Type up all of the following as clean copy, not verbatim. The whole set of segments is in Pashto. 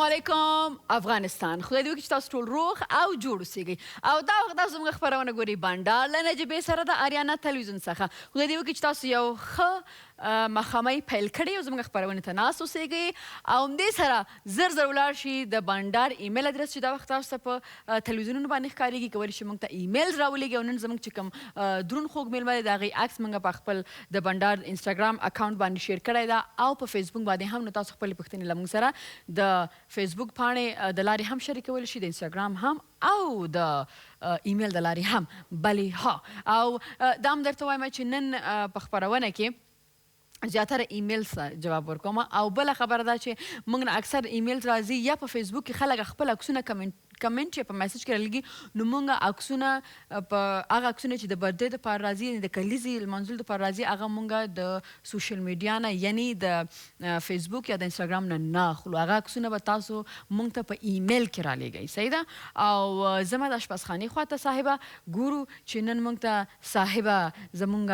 علیکم افغانستان. خدای دې وکړي چې تاسو ټول روغ او جوړ اوسئ. او دا وخت تاسو زموږ خپرونه ګورئ بنډار له نجیبې سره د آریانا تلویزیون څخه. خدای دې وکړي چې تاسو یو ښه مخامۍ پیل کړی او زموږ خپرونې ته ناست اوسئ او همدې سره زر زر ولاړ شي د بنډار ایمیل ادرس چې دا وخت تاسو ته په تلویزیونونو باندې ښکارېږي. کولی شي موږ ته ایمیل راولېږي او نن زموږ چې کوم دروند خوږ میلمه دی د هغې عکس موږ په خپل د بنډار انسټاګرام اکاونټ باندې شیر کړی ده او په فیسبوک باندې هم. نو تاسو خپلې پوښتنې له موږ سره د فیسبوک پاڼې د لارې هم شریکولی شي، د انسټاګرام هم او د ایمیل د لارې هم. بلې ها او دا هم درته وایم چې نن په خپرونه کې زیاتره ایمیل سره جواب ورکوم او بله خبره دا چې موږ نه اکثر ایمیل راځي یا په فیسبوک کې خلک خپل عکسونه کمنټ چې په میسج کې رالیږي، نو موږ عکسونه په هغه عکسونه چې د برډې دپاره راځي یعنې د کلیزې لمانځلو دپاره راځي هغه موږ د سوشل میډیا نه یعنې د فیسبوک یا د انسټاګرام نه نه اخلو. هغه عکسونه به تاسو موږ ته په ایمیل کې رالیږئ. صحیح ده؟ او زما د اشپزخانې خواته صاحبه ګورو چې نن موږ ته صاحبه زمونږ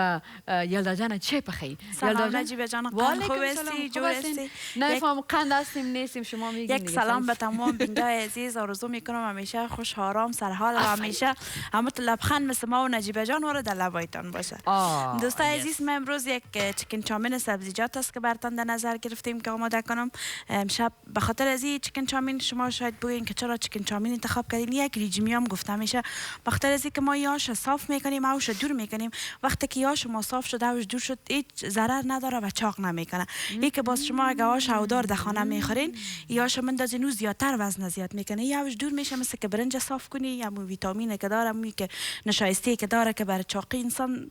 یلدا جانه چی پخوی. سلام نجیبه جان، قند خوب هستی؟ جور هستی؟ نمیفهم قند هستیم نیستیم شما میگین. یک سلام به تمام بیننده‌های عزیز. آرزو میکنم همیشه خوش آرام سرحال و همیشه همه لبخند مثل ما و نجیبه جان وارد لبایتان باشه. دوستای عزیز، ما امروز یک چکن چامین سبزیجات است که براتون در نظر گرفتیم که آماده کنم امشب. به خاطر از این چکن چامین شما شاید بگین که چرا چکن چامین انتخاب کردین. یک ریجیمی هم گفته میشه به خاطر از اینکه ما یاش صاف میکنیم اوش دور میکنیم. وقتی که یاش ما صاف شد اوش دور شد هیچ ضرر نداره و چاق نمیکنه. این که باز شما اگه آش هودار در خانه میخورین یاش مندازین زیادتر وزن زیاد میکنه. یاش دور میشه مثل که برنج صاف کنی یا ویتامین که داره می که نشایسته که داره که برای چاقی انسان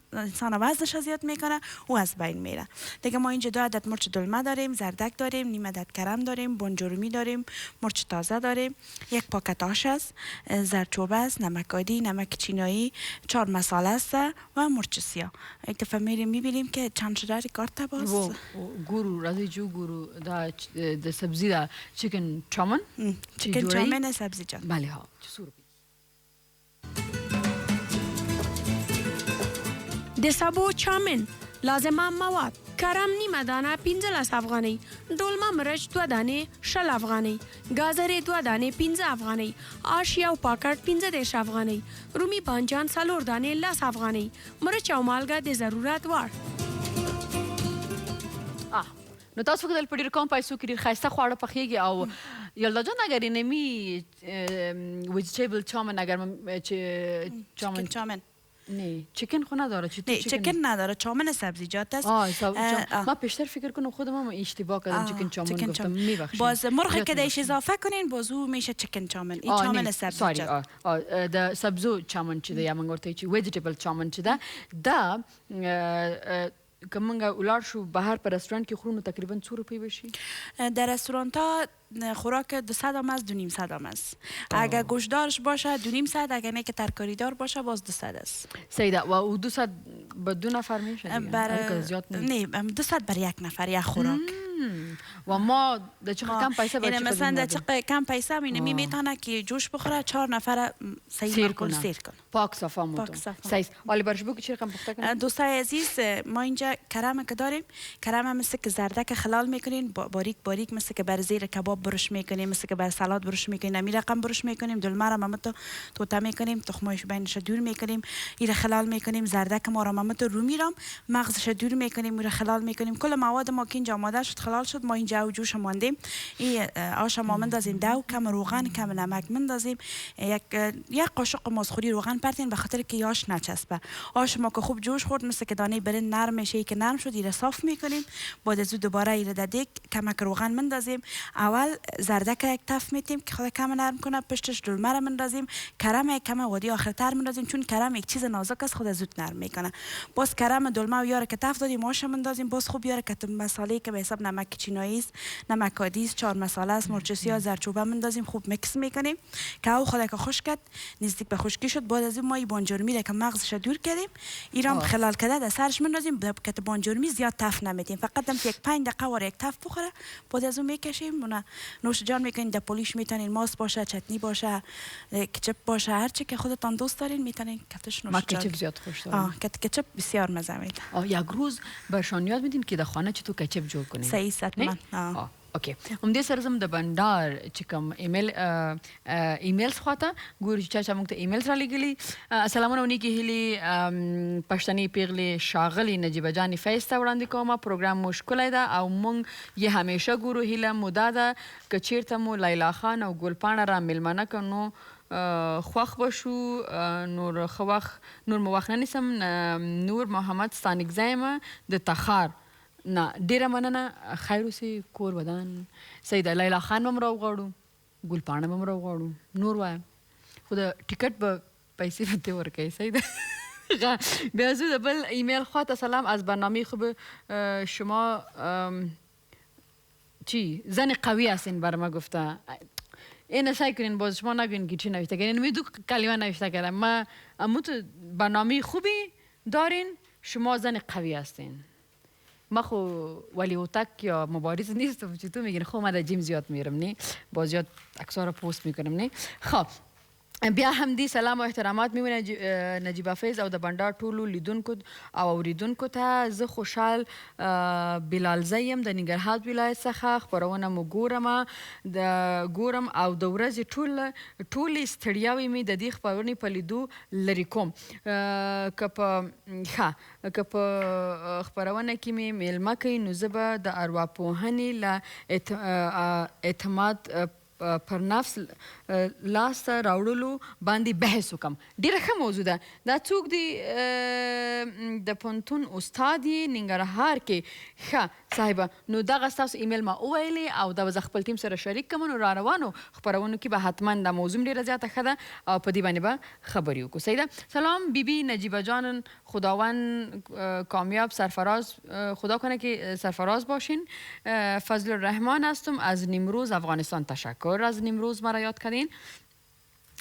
وزنش زیاد میکنه او از بین میره. دیگه ما اینجا 2 عدد مرچ دلمه داریم، زردک داریم، نیم عدد کرم داریم، بنجرومی داریم، مرچ تازه داریم، یک پاکت آش است، زردچوبه است، نمک عادی، نمک چینایی، 4 مساله است و مرچ سیاه. یک دفعه میریم میبینیم که چند شده کارت باز گورو رازی جو گورو دا سبزی دا چیکن چامن چیکن چامن سبزیجات. بله ها چسور د سبو چامن لازمه مواد: کرم نیمه دانه 15 افغانی، دلمه مرچ 2 دانه 60 افغانی، گازر 2 دانه 15 افغانی، آش یو پاکت 15 افغانی، رومی بانجان 4 دانه 10 افغانی، مرچ او مالګه د ضرورت وړ. نو تاسو کدل په ډېر کم پیسو کې ډېر ښایسته خواړه پخېږي. او یلدا جان اگر اینمی ویجیتیبل چامن اگر چامن نه چیکن خو نداره. نه چیکن نداره، چامن سبزیجات است. ما پیشتر فکر کنم خودم هم اشتباه کردم چیکن چامن گفتم. میبخشید باز مرغ که دیش اضافه کنین بازو میشه چیکن چامن. این چامن سبزیجات د سبزو چامن چې دی یا موږ ورته چې ویجیټیبل چامن چې ده دا که موږ ولاړ شو بهر په رستورانت کې خورو نو تقریبا څو روپۍ به شي؟ در رستورانت ها خوراک 200 هم است، 250 هم است. اگر گوشتدارش باشه 250، اگر نه که ترکاری دار باشه باز 200 است. صحیح ده. و 200 به 2 نفر میشه دیگه؟ نه 200 بر 1 نفر یک خوراک. و ما در چقدر کم پیسه باید چقدر مثلا در چقدر کم پیسه اینمی میتونه که جوش بخوره 4 نفر سیر کنه. پاک صفا موتون. صحیح. ولی برش بگو چی رقم پخته کنیم؟ دوستای عزیز، ما اینجا کرم که داریم، کرم هم مثل که زردک خلال میکنین باریک باریک، مثل که بر زیر کباب برش میکنیم، مثل که بر سالاد برش میکنیم، نمی رقم برش میکنیم. دلمه را مامتو توتا میکنیم، تخمایش بینش دور میکنیم، این خلال میکنیم. زردک ما را مامتو رو میرم، مغزش دور میکنیم، این خلال میکنیم. کل مواد ما که اینجا آماده شد خلال شد. ما اینجا جوش ماندیم. این آش ما مندازیم دو، کم روغن، کم نمک مندازیم. یک قاشق ماسخوری روغن پرتین به خاطر که یاش نچسبه. آش ما که خوب جوش خورد مثل که دانه برنج نرم میشه، که نرم شد ایره صاف میکنیم. بعد از دوباره ایره دادک کمک روغن مندازیم. اول زردک یک تف میتیم که خود کم نرم کنه، پشتش دلمه را مندازیم، کرم یک کم وادی آخرتر مندازیم چون کرم یک چیز نازک است خود زود نرم میکنه. باز کرم دلمه و یاره که تف دادیم آش مندازیم. باز خوب یاره که مساله که به حساب نمک چینایی است، نمک عادی است، 4 مساله است، مرچ سیاه، زردچوبه مندازیم. خوب میکس میکنیم که او خود که خشک کرد نزدیک به خشکی شد. بعد از این ما بانجرمی را که مغزش دور کردیم ایرام خلال کرده در سرش مندازیم که بانجرمی زیاد تف نمیتیم، فقط هم یک 5 دقیقه واره یک تف بخوره. بعد از اون میکشیم اون نوش جان میکنین. در پولیش میتونین ماست باشه، چتنی باشه، کچپ باشه، هر چی که خودتان دوست دارین میتونین کتش نوش جان. کچپ زیاد خوش دارم. کچپ بسیار مزه میده. یک روز برشان یاد میدین که در خانه چطور کچپ جور کنین. صحیح حتما. اوکې همدې سره زم د بنډار چې کوم ایمیلز خواته ګورو چې چا موږ ته ایمیلز رالیږلي سلامونه او نیکې هیلې پښتنې پیغلې ښاغلي نجیبه جانې فیض ته وړاندې کومه پروګرام مو ښکلی ده او موږ یې همیشه ګورو هیله مو دا ده که چېرته مو لیلا خان او ګلپاڼه را میلمانه کړو نو خوښ به شو نور مو وخت نه نیسم نور محمد ستانکزی یم د تخار نه ډیره مننه خیر اوسې کور ودان صحیح ده لیلا خان به هم راوغواړو ګلپاڼه به هم راوغواړو نور وایم خو د ټیکټ به پیسې به ترې ورکوي صحیح ده بیا زه د بل ایمیل خواته سلام از برنامه خوب شما چی زن قوی هستین بر ما گفته اینو سعی کنین باز شما نگوین که چی نوشته کردین می دو کلمه نوشته کردم ما اموت برنامه خوبی دارین شما زن قوی هستین ما خو ولی اوتک یا مبارز نیستم چی تو میگین خو ما در جیم زیاد میرم نی باز زیاد اکثر پوست میکنم نی خب بیا هم دی سلام او احترامات میونه نجیبه فیض او د بنډار ټولو لیدونکو او اوریدونکو ته زه خوشحال بلالزی یم د ننګرهار ولایت څخه خپرونه مو ګورم او د ورځې ټولې ستړیاوې مې د دې خپرونې په لیدو لرې کوم که په خپرونه کې مې میلمه کوي نو زه به د ارواپوهنې له اعتماد پر نفس لاسته راوړلو باندې بحث وکم ډیره ښه موضوع ده دا څوک دی د پوهنتون استاد یې ننګرهار کې ښه صاحبه نو دغه ستاسو ایمیل ما وویلې او دا به زه خپل ټیم سره شریک کړم نو را روانو خپرونو کې به حتما دا موضوع ډیره زیاته ښه ده او په دې باندې به خبرې وکړو صحیح ده سلام بیبی نجیبه جان خداوند کامیاب سرفراز خدا کنه که سرفراز باشین فضل الرحمن هستم از نیمروز افغانستان تشکر از نیمروز مرا یاد کردین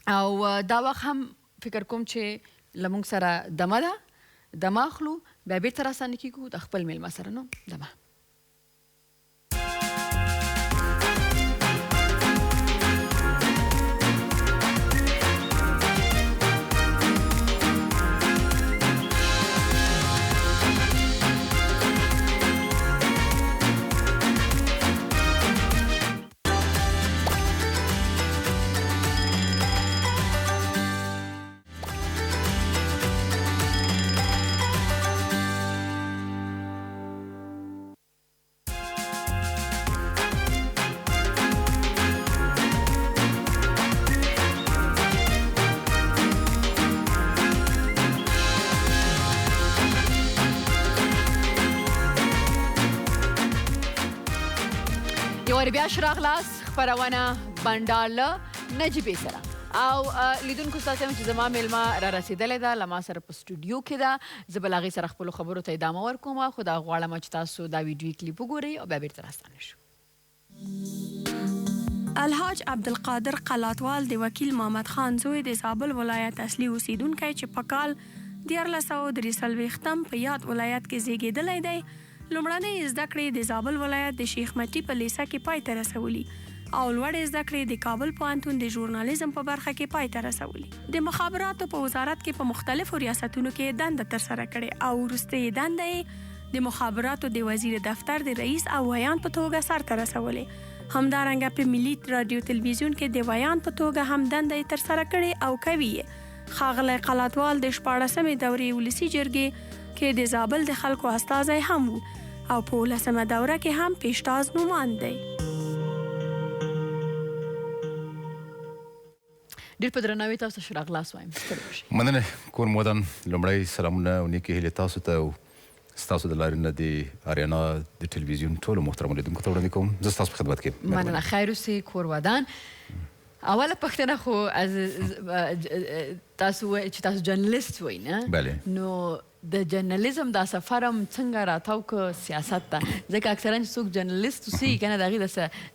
او دا وخت هم فکر کوم چې لمونږ سره دمه اخلو بیا بیرته راسره کېږو د خپل میلمه سره نو دمه بیا شراغلاس خپرونه بنډار له نجیبې سره او لیدونکو ستاسو چې زما میلمه را رسېدلې ده له ما سره په سټوډیو کې ده زه به له هغې سره خپلو خبرو ته ادامه ورکوم خو دا غواړم چې تاسو دا ویډیوي کلیپ وګورئ او بیا بیرته راستانه شو الحاج عبدالقادر قلاتوال د وکیل محمد خان زوی د زابل ولایت اصلي اوسیدونکی چې په کال 1943 په یاد ولایت کې زیږېدلی دی لومړنۍ زده کړې د زابل ولایت د شیخ مټي په لیسه کې پای ته رسولي او لوړې زده کړې د کابل پوهنتون د ژورنالیزم په برخه کې پای ته رسولي د مخابراتو په وزارت کې په مختلفو ریاستونو کې دنده ترسره کړې او وروستۍ دنده یې د مخابراتو د وزیر دفتر د رئیس او ویان په توګه سرته رسولې همدارنګه په ملي رادیو تلویزیون کې د ویان په توګه هم دنده یې ترسره کړې او کوي ښاغلی قلاتوال د 14مې دورې ولسي جرګې کې د زابل د خلکو استازی هم و او په 15مه دوره کې هم پیشتاز نوماند دی ډېر په درناوي تاسو ته شراغلاس وایم مننه کور مو ودان لومړی سلامونه او نیکې هیلې تاسو ته او ستاسو د لارې نه د آریانا د تلویزیون ټولو محترمو لیدونکو ته وړاندې کوم زه ستاسو په خدمت کې مننه خیر اوسې کور ودان اوله پوښتنه خو تاسو چې تاسو جرنالیست وئ نه نو د جرنالیزم دا سفر هم څنګه راتاو که سیاست ته ځکه اکثرا چې څوک جرنالیست اوسېږي که نه د هغې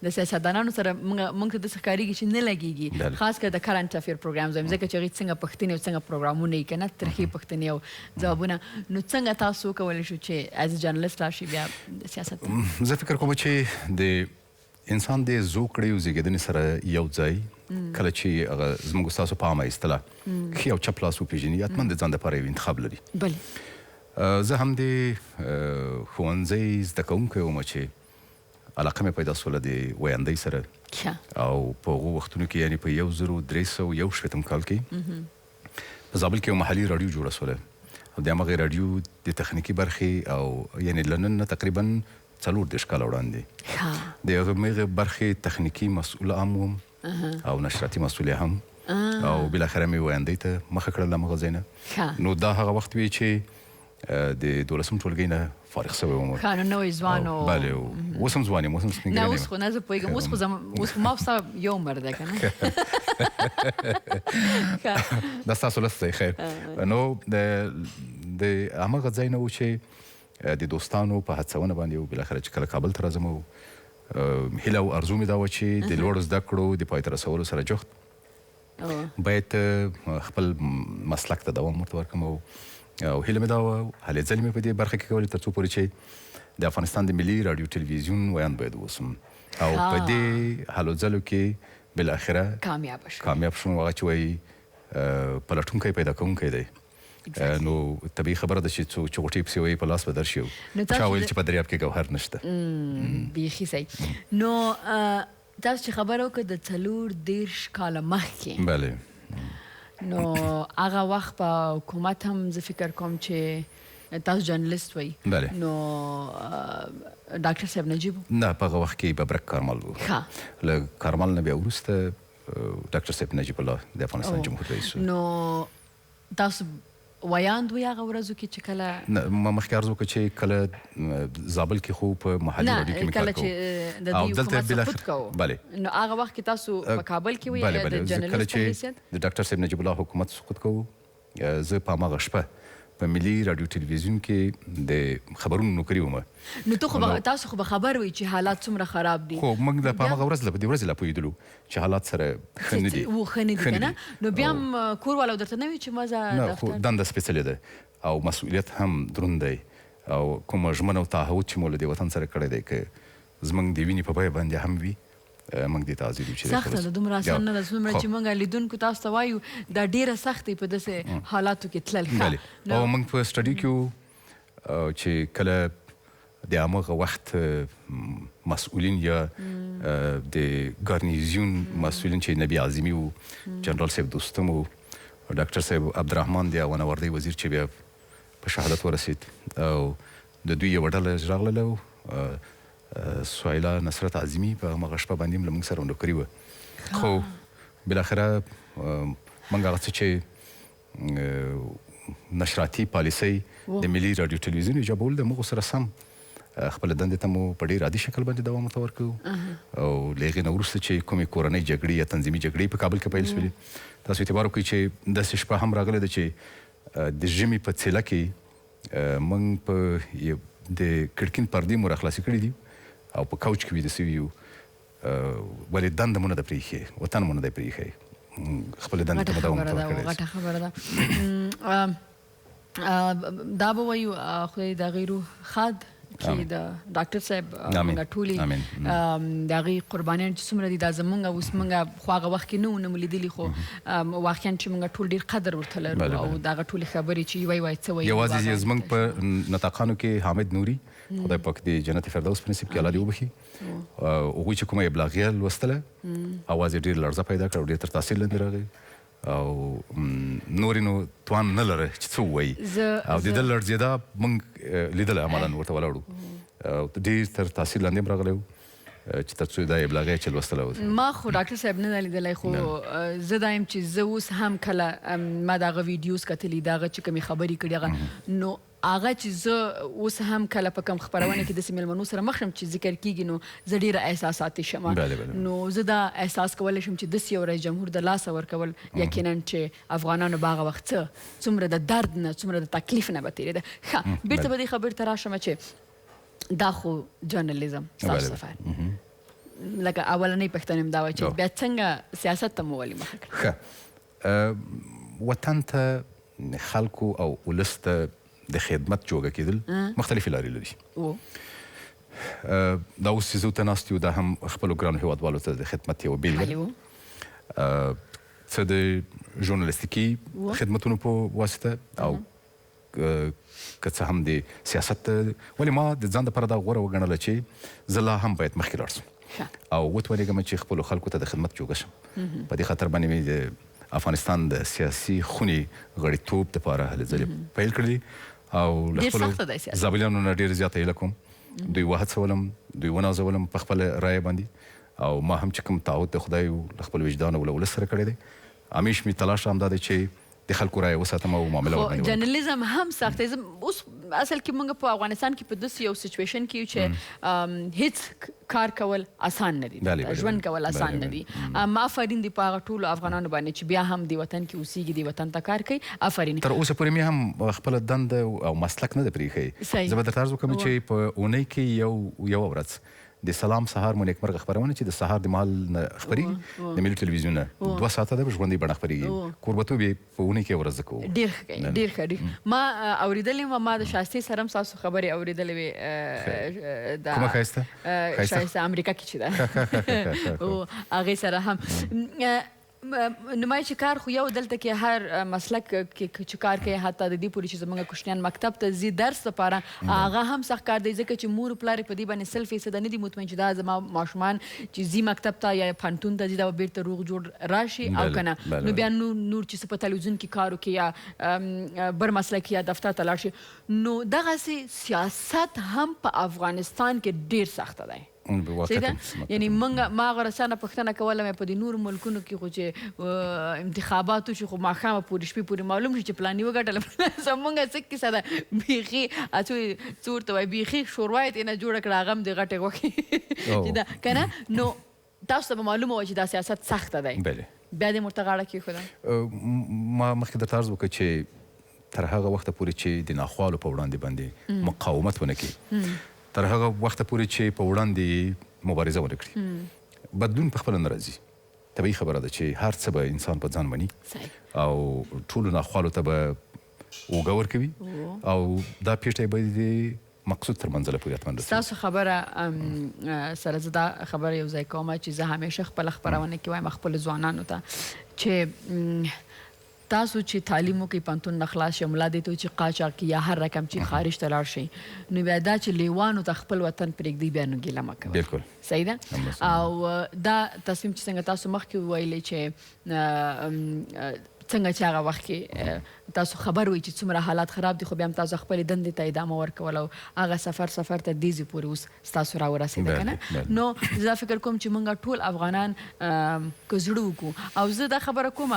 د سیاستدانانو سره موږ ته داسې ښکارېږي چې نه لګېږي خاص کر د کرنټ افیر پروګرامز وایم ځکه چې هغې څنګه پوښتنې او څنګه پروګرامونه یي که نه ترخې پوښتنې او ځوابونه نو څنګه تاسو وکولی شو چې ایز ا جرنالیست راشئ بیا سیاست ته زه فکر کوم چې د انسان د زوکړې او زیږېدنې سره یو ځای کله چې هغه زموږ ستاسو په عامه ایستله ښي او چپ لاس وپېژني حتما د ځان دپاره یو انتخاب لري زه هم د ښوونځي زده کوونکی وم چې علاقه مې پیدا سوله د ویاندۍ سره او په هغو وختونو کې یعنې په 1361 کال کې په زابل کې یو محلي راډیو جوړه سوله او د همغې راډیو د تخنیکي برخې او یعنې له نن نه تقریبا 40 کاله وړاندې د هغې برخې تخنیکي مسؤل هم وم او نشراتي مسؤل هم او بالاخره مې ویاندۍ ته مخه کړل له هغه ځای نه نو دا هغه وخت وی چې د 12 ټولګۍ نه فارغ شوی وم ښه نو نوی ځوان و بله اوس هم ځوان یم اوس هم سپین ږیری نه اوس خو نه زه پوهېږم اوس خو ما ستا یو عمر دی که نه دا ستاسو لست دی خیر نو د همغه ځای نه و چې د دوستانو په هڅونه باندې و بالاخره چې کله کابل ته راځم او هیله او ارزو مې دا وه چې د لوړو زده کړو د پای ته رسولو سره جفت باید خپل مسلک ته دوام ورته ورکړم او هیله مې دا وه هلې ځلې مې په دې برخه کې کولې تر څو پورې چې د افغانستان د ملي راډیو تلویزیون ویاند باید اوسم او په دې هلو ځلو کې بالاخره کامیاب شوم هغه چې وایي پلټونکی پیدا کوونکی دی نو طبیعي خبره ده چې څوک چې غوټۍ پسې وایي په لاس به درشي او چا ویل چې په دریاب کې ګوهر نشته بیخي صحیح نو تاسو چې خبره وکړه د 40 کاله مخکې بله نو هغه وخت په حکومت هم زه فکر کوم چې تاسو جرنالست وئ نو ډاکټر صاحب نجیب نه په هغه وخت کې ببرک کارمل و له کارمل نه بیا وروسته ډاکټر صاحب نجیب الله د افغانستان جمهور رئیس نو تاسو ویاند وی هغه ورځو کې چې کله ما مخکې عرض وکړه چې کله زابل کې خو په محلي راډیو کې مې کار کوو کله چې د دې حکومت سقوط کوو نو هغه وخت کې تاسو په کابل کې وئ د جرنالست په حیثیت د ډاکټر صاحب نجیب الله حکومت سقوط کوو زه په هماغه شپه په ملي راډیو تلویزیون کې د خبرونو نوکري وم نو تاسو خو به خبر وئ چې حالات څومره خراب دي خو موږ په هماغه ورځ د دې ورځې لا پوهېدلو چې حالات سره ښه نه دي که نه نو بیا هم کور والا درته نه وي چې ما زه نه خو دنده سپېڅلې ده او مسؤلیت هم دروند دی او کومه ژمنه او تعهد چې مو له دې وطن سره کړی دی که زموږ د وینې په بیه باندې هم وي موږ دې ته حاضر یو چې سخته ده دومره اسان نه ده څومره چې موږ لیدونکو تاسو ته وایو دا ډېره سخته په داسې حالاتو کې تلل او موږ په سټډي کې وو چې کله د هماغه وخت مسؤلین یا د ګارنیزیون مسؤلین چې نبی اعظمي و جنرال صاحب دوستم و ډاکټر صاحب عبدالرحمن دی ونوردی وزیر چې بیا په شهادت ورسید او د دوی یوه ډله راغله سهیله نصرت عظیمي په هماغه شپه باندې هم له موږ سره نوکري وه خو بالاخره موږ هغه څه چې نشراتي پالیسۍ د ملي راډیو تلویزیون ایجابول د موږ سره سم خپل دندې ته مو په ډېر عادي شکل باندې دوام ورته ورکوو او له هغې نه وروسته چې کومې کورنۍ جګړې یا تنظیمي جګړې په کابل کې پیل شولې تاسو اعتبار وکړئ چې داسې شپه هم راغلی ده چې د ژمي په څیله کې موږ په د کړکین پردې مو راخلاصې کړي دي او په کوچ کې ویده سوي یو ولې دنده مو نه ده پرېښې وطن مو نه دی پرېښی خپلې دندې ته مو دوام ورته ورکړی غټه خبره ده دا به وایو خدای د هغې روح ښاد کې د ډاکټر صاحب موږ ټولې د هغې قربانیان چې څومره دي دا زموږ اوس موږ خو هغه وخت کې نه وو نه مو لیدلي خو واقعا چې موږ ټول ډېر قدر ورته لرو او د هغه ټولې خبرې چې وایي څه وایي یوازې زموږ په نطاقانو کې حامد نوري خدای پاک د جنت فردوس په نصیب کې الله دې وبخي هغوی چې کومه ابلاغیه لوستله اواز یې ډېر لړزه پیدا کړه او ډېر تر تاثیر لاندې راغی او نورې نو توان نه لره چې څه ووایي او د ده لړزېدا موږ لیدلی عملا ورته ولاړو ډېر تر تاثیر لاندې هم راغلی و چې تر څو دا ابلاغیه چې لوستلی و ما خو ډاکټر صاحب نه ده لیدلی خو زه دا یم چې زه اوس هم کله ما د هغه ویډیوز کتلي د هغه چې کومې خبرې کړي هغه نو هغه چې زه اوس هم کله په کوم خپرونه کې داسې مېلمنو سره مخ شم چې ذکر کېږي نو زه ډېره احساساتي شم نو زه دا احساس کولی شم چې داسې یو رئیس جمهور د لاسه ورکول یقینا چې افغانانو به هغه وخت څه څومره د درد نه څومره د تکلیف نه به تېرېده ښه بېرته به دې خبرې ته راشم چې دا خو جرنالیزم ستاسو سفر لکه اولنۍ پوښتنه مې دا وه چې بیا څنګه سیاست ته مو ولې مخه کړه وطن ته خلکو او ولس ته د خدمت جوګه کېدل مختلفې لارې لري دا اوس چې زه ورته ناست یو دا هم خپلو ګرانو هېوادوالو ته د خدمت یوه بېلګه څه د ژورنالستیکي خدمتونو په واسطه او که څه هم د سیاست ولې ما د ځان دپاره دا غوره وګڼله چې زه لا هم باید مخکې لاړ شم او وتوانېږم چې خپلو خلکو ته د خدمت جوګه شم په دې خاطر باندې مې د افغانستان د سیاسي خونې غړیتوب دپاره هلې ځلې پیل کړلي او له خپلو زابلیانو نه ډېر زیاته هیله کوم دوی وهڅولم دوی ونازولم په خپله رایه باندې او ما هم چې کوم تعهد د خدای له خپل وجدان او له ولس سره کړی دی همیش مې تلاش هم دا دی چې د خلکو رایه وساتم او معامله ورباندې وکړم. جرنالیزم هم سخت دی. اوس اصل کې موږ په افغانستان کې په داسې یو سچویشن کې یو چې هیڅ کار کول آسان نه دي، ژوند کول آسان نه دي. ما آفرین دی په هغه ټولو افغانانو باندې چې بیا هم دی وطن کې اوسېږي، دی وطن ته کار کوي. آفرین. تر اوسه پورې مې هم خپله دنده او مسلک نه ده پرېښی. زه به درته عرض وکړم چې په اونۍ کې یوه ورځ د سلام سهار مو نیکمرغه خپرونه چې د سهار د مهال نه خپرېږي د ملي ټلویزیون نه 2 ساعته ده په ژوندۍ بڼه خپرېږي. کوربتوب یې په اونۍ کې یوه ورځ زه کوم. ډېر ښه. ما اورېدلې وم، ما د شایستې سره هم ستاسو خبرې اورېدلې وې. کومه ښایسته؟ ښایسته امریکا کې چې ده هغې سره هم نمای چې کار خو یو دلته کې هر مسلک کې چې کار کوي، حتی د دې پورې چې زموږ کوچنیان مکتب ته ځي درس لپاره، هغه هم سخت کار دی ځکه چې مور پلار په دې باندې 100% نه دي مطمئن چې دا زما ماشومان چې ځي مکتب ته یا پوهنتون ته ځي دا به بیرته روغ جوړ راشي او که نه. نو بیا نور چې څه په تلویزیون کې کار وکړي یا بر مسلک یا دفتر ته لاړ شي. نو دغسې سیاست هم په افغانستان کې ډېر سخته دی. یعنی ما هغه رسانه پوښتنه کوله مې په دې نورو ملکونو کې خو چې انتخابات وشي خو ماښامه پورې شپې پورې معلوم شي چې پلاني وګټله. زمونږ څه کیسه ده بیخي څه ورته وایي بیخي شوروا یې ترېنه جوړه کړه، هغه هم د غټې غوښې چې ده که نه. نو تاسو ته به معلومه وه چې دا سیاست سخته دی، بیا دې ورته غاړه کېښوده. ما مخکې درته عرض وکړه چې تر هغه وخته پورې چې د ناخوالو په وړاندې باندې مقاومت ونه کړي، تر هغه وخته پورې چې په وړاندې مبارزه ونه کړي، بدلون په خپله نه راځي. طبیعي خبره ده چې هر څه به انسان په ځان مني او ټولو ناخوالو ته به اوږه ورکوي او دا پیښه به د مقصود تر منزله پورې حتما رسوي. ستاسو خبره سره زه دا خبره یو ځای کوم چې زه همیشه خپله خپرونه کې وایم خپلو ځوانانو ته چې تاسو چې تعلیم وکړئ، پوهنتون نه خلاص شئ، ملا دې ته وایي چې قاچاق کې یا هر رقم چې خارج ته لاړ شئ، نو بیا دا چې لیوانو ته خپل وطن پرېږدئ بیا نو ګیله مه کوئ. بلکل صحیح ده. او دا تصمیم چې څنګه تاسو مخکې وویلې چې څنګه چې هغه وخت کې تاسو خبر وئ چې څومره حالات خراب دي، خو بیا هم تاسو خپلې دندې ته ادامه ورکول او هغه سفر ته دې ځای پورې اوس ستاسو راورسېده که نه. نو زه فکر کوم چې موږ ټول افغانان که زړه وکړو، او زه دا خبره کوم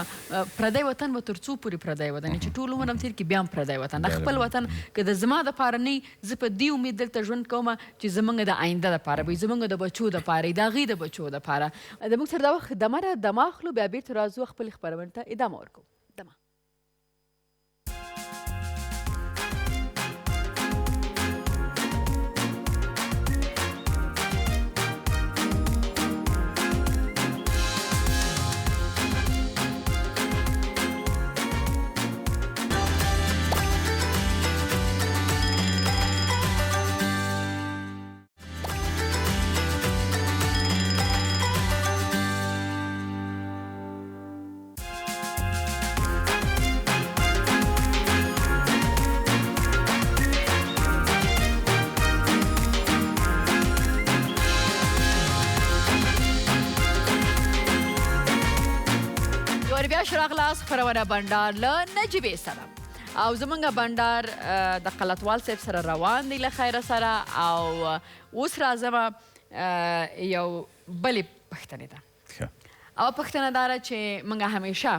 پردی وطن به تر څو پورې پردی وطن چې ټول عمر هم تېر کړي بیا هم پردی وطن د خپل وطن که د زما دپاره نه وي، زه په دې امید دلته ژوند کوم چې زموږ د آینده دپاره به وي، زموږ د بچو دپاره وي، د هغې د بچو دپاره. زموږ سره دا وخت دمه اخلو، بیا بېرته راځو خپلې خپرونې ته ادامه ورکوو. راغلاست خپرونه بنډار له نجیبې سره، او زمونږ بنډار د قلتوال صاحب سره روان دی له خیره سره. او اوس راځم یو بلې پوښتنې ته، او پوښتنه دا ده چې موږ همیشه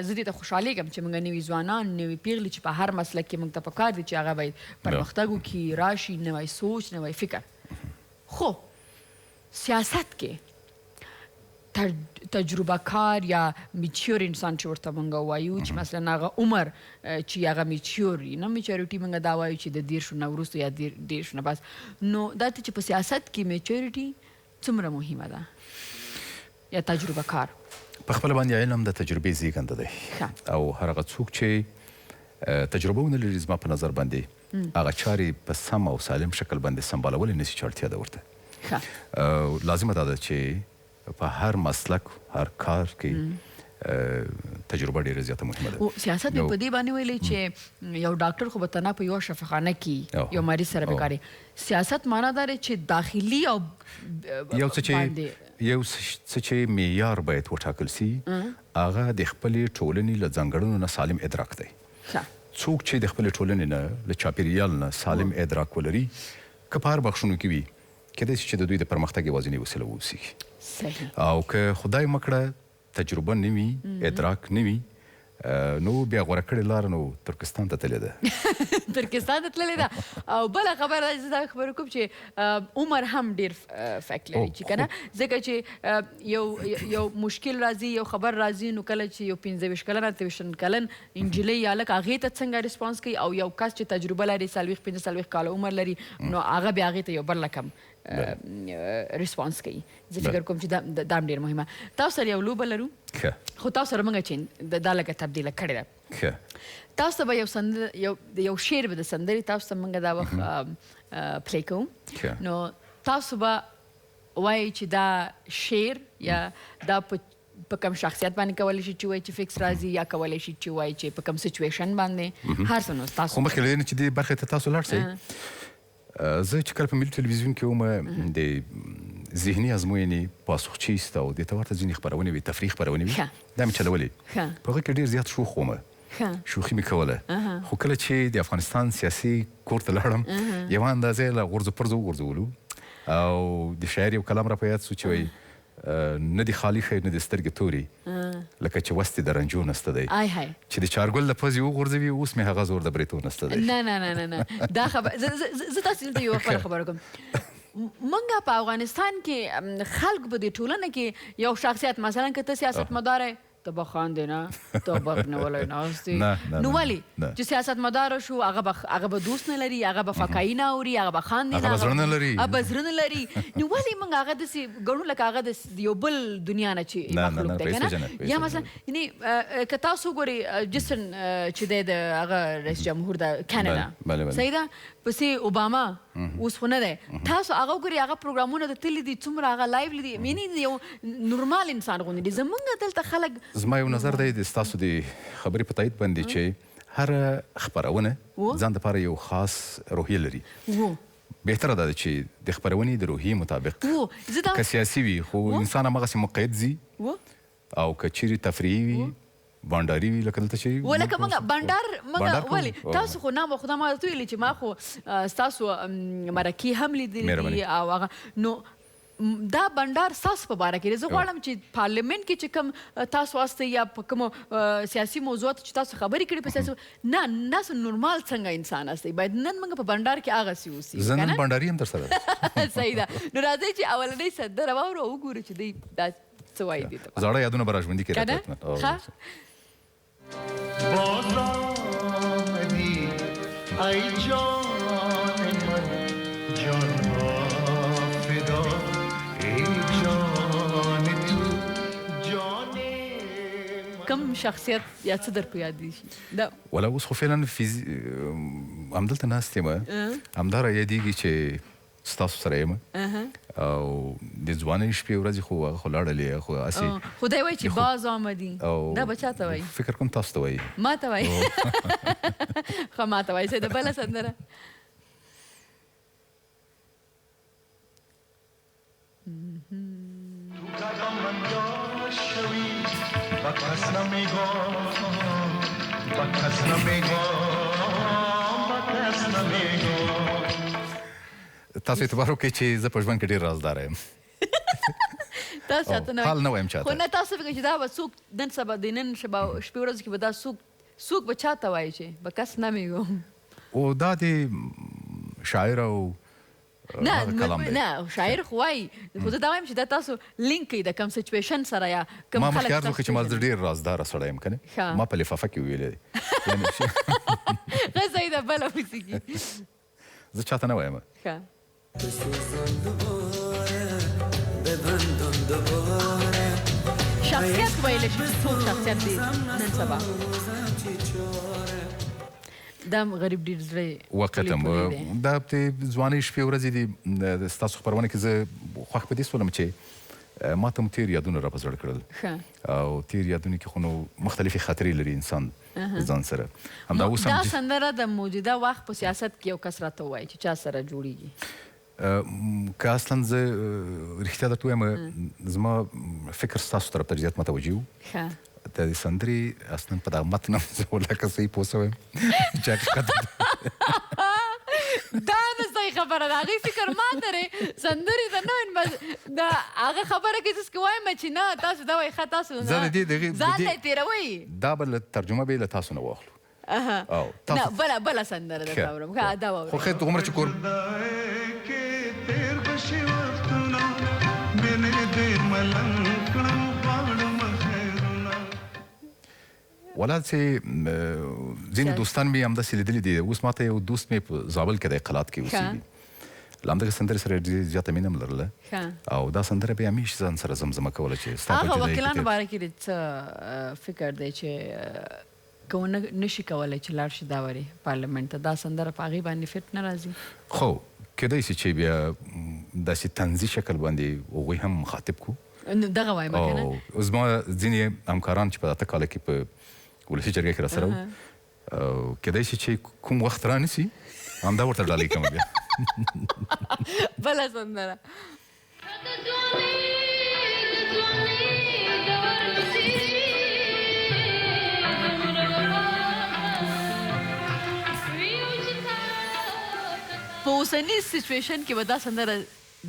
زه دې ته خوشحالېږم چې موږ نوي ځوانان، نوي پیغلې چې په هر مسلک کې موږ ته پکار دي چې هغه باید پرمختګ وکړي، راشي نوی سوچ، نوی فکر. خو سیاست کې تجربه کار یا میچور انسان چې ورته موږ وایو چې مثلا هغه عمر چې هغه میچور وي، نه میچورټي موږ دا وایو چې د 10 نه وروسته یا 10 نه بس. نو دا ته چې په سیاست کې میچورټي څومره مهمه ده یا تجربه کار؟ په خپله باندې علم د تجربې زیږنده دی، او هر هغه څوک چې تجربه ونه لري زما په نظر باندې هغه چارې په سم او سالم شکل باندې سمبالولی نشي چې اړتیا ده ورته. لازمه دا ده چې په هر مسلک هر کار کې تجربه ډېره زیاته مهمه ده. سیاست مې په دې باندې ویلي چې یو ډاکټر خو به تنها په یو شفاخانه کې یو مریض سره به کاري. سیاست معنا دا دی چې داخلي او یو څه چې معیار باید وټاکل سي هغه د خپلې ټولنې له ځانګړنو نه سالم ادراک دی. څوک چې د خپلې ټولنې نه له چاپېریال نه سالم ادراک ولري که په هر بخښونو کې وي کیدای شي چې د دوی د پرمختګ یوازینۍ وسیله واوسي. او که خدای مه کړه تجربه نه وي ادراک نه وي نو بیا غوره کړې لاره نو ترکستان ته تللې ده. ترکستان ته تللې ده. او بله خبره زه دا خبره کوم چې عمر هم ډېر فیکټ لري چې که نه ځکه چې یو مشکل راځي یو خبر راځي نو کله چې یو 25 کلن 23 کلن نجلۍ یا هلک هغې ته څنګه ریسپانس کوي او یو کس چې تجربه لري 40-45 کاله عمر لري نو هغه بیا هغې ته یو بل رقم ریسپانس کوي. زه فکر کوم چې دا هم ډېر مهمه. تاسو سره یو لوبه لرو خو تاسو سره موږ چې دا لکه تبدیله کړې ده. تاسو ته به یو شعر به د سندرې تاسو ته موږ دا وخت پلی کوو نو تاسو به وایئ چې دا شعر یا دا په کوم شخصیت باندې کولی شي چې وایي چې فکس راځي یا کولی شي چې وایي چې په کوم سچویشن باندې هر څه نو تاسو. خو مخکې له دې نه چې دې برخې ته تاسو لاړ شئ زه چې کله په ملي تلویزیون کې وم د ذهني ازموینې پاسخچیست او دې ته ورته ځینې خپرونې وي تفریح خپرونې وي دا مې چلولې په هغه کې ډېر زیات شوخ وم شوخي مې کوله خو کله چې د افغانستان سیاسي کور ته لاړم یوه اندازې له غورځو پرځو وغورځولو او د شاعر یو کلام را په یاد سو چې وایي نه دی خالی خیر نه دی سترګې تورې لکه چې وستې د رنجو نسته دی چې د چارګل د پزې وغورځوي اوس مې هغه زور د بریتو نسته دی. نه دا خبر زه تاسو دلته یو خبره کوم. موږ په افغانستان کې خلک به د ټولنه کې یو شخصیت مثلا که ته سیاستمدار ته به خاندې نه ته به نولی ناستې نو ولې چې سیاستمداره شو هغه به دوست نه لري هغه به فکایي نه اوري هغه به خاندې نه هغه به زړه نه لري نو ولې موږ هغه داسې ګڼو لکه هغه د یو بل دنیا نه چې مخلوق دی که نه. یا مثلا یعنې که تاسو وګورئ جسن چې دی د هغه رئیس جمهور د کاناډا صحیح ده پسې اوباما اوس خو نه دی تاسو هغه وګورئ هغه پروګرامونه د تللي دي څومره هغه لایو دي یعنې یو نورمال انسان غوندې دي. زموږ دلته خلک زما یو نظر دی د ستاسو د خبرې په تایید باندې چې هره خپرونه ځان دپاره یو خاص روحیه لري. بهتره ده چې د خپرونې د روحیې مطابق که سیاسي وي خو انسان همغسې مقید ځي او که چیرې تفریحي وي بانډاري وي لکه دلته چې ولکه موږ بانډار ولې تاسو خو نه خو دا ما درته ویلي چې ما خو ستاسو مرکې هم لیدلي دي او هغه نو دا بنډار ستاسو په باره کې زه غواړم چې پارلیمنت کې چې کوم تاسو واستئ یا په کومو سیاسي موضوعاتو چې تاسو خبرې کړي په سیاسي نه تاسو نورمال څنګه انسان استئ باید نن موږ په بنډار کې هغسې اوسي زه نن بنډاري هم در سره صحیح ده نو راځئ چې اولنۍ سندره واورو او وګورو چې دوی دا څه وایي دې ته زاړه یادونه به راژوندي کړي ای جان من جان فدا ای جان تو جان کم شخصیت یا څه در په یاد دي دا ولا اوس خو فعلا همدلته ناست یم همدا را یادېږي چې ستاسو سره یم او د ځوانۍ شپې ورځې خو هغه خو لاړلې خو هسې خدای وایي چې باز آمدي دا به چا ته وایي فکر کوم تاسو ته وایي ما ته وایي ښه ما ته وایي د بله سندره تاسو اعتبار وکړئ چې زه په ژوند کې ډېر رازداره یم تاسو چاته نه حال نه وایم چاته خو نه تاسو فکر چې دا به څوک نن سبا د نن شپه شپې ورځو کې به دا څوک به چاته وایي چې به کس نه میږو او دا د شاعر او نه شاعر خو وایي خو زه دا وایم چې دا تاسو لینک کوي د کوم سچویشن سره یا کوم ما مخکې عرض وکړه چې ما زه ډېر رازداره سړی یم که نه ما په لفافه کې ویلی ښه صحیح ده بله موسیقي زه چاته نه وایم شخصیت ویلی شي چې څوک شخصیت دی نن سبا دا غریب ډېر زړه واقعا دا د ځوانۍ شپې ورځې دي ستاسو خپرونه کې زه خوښ په دې سولم چې ما ته هم تېر یادونه را په زړه کړل او تېر یادونه کې خو نو مختلفې خطرې لري انسان ځان سره همدا اوس هم دا سندره د موجوده وخت په سیاست کې یو کس راته ووایي چې چا سره جوړیږي که اصلا زه رښتیا درته ووایم زما فکر ستاسو طرف ته زیات متوجه و د دې سندرې اصلا په دغه متن هم زه لکه صحیح پوه سوی چې حقیقت دا نه صحیح خبره ده هغې فکر ما درې سندرې ته نه وایم بس د هغه خبره کې څه وایم چې نه تاسو دا وایي ښه تاسو زه د دې ځان ته یې تېروئ دا به ترجمه به یې له تاسو نه واخلو نه بله سندره درته اورم دا واورئ خو خیر هغومره چې کور ولاد چې ځینې دوستان مې همداسې لیدلي دي اوس ماته یو دوست مې په زابل کې د اقلات کې اوسېږي له همدغې سندرې سره ډېره زیاته مینه م لرله او دا سندره به یې همیش ځان سره زمزمه کوله چې ستا په هغه جدایۍ وکیلانو باره کې دې څه فکر دی چې که ونه نشي کولی چې لاړ شي دا ورې پارلمنټ ته دا سندره په هغې باندې فټ نه راځي خو کیدای شي چې بیا داسې طنزي شکل باندې هغوی هم مخاطب کړو دغه وایم که نه زما ځینې همکاران چې په اته کاله کې په ولسي جرګه کې راسره وو کیدای شي چې کوم وخت رانیسي همدا ورته ډالۍ کوم بیا بله سندره په اوسني سچویشن کې به دا سندره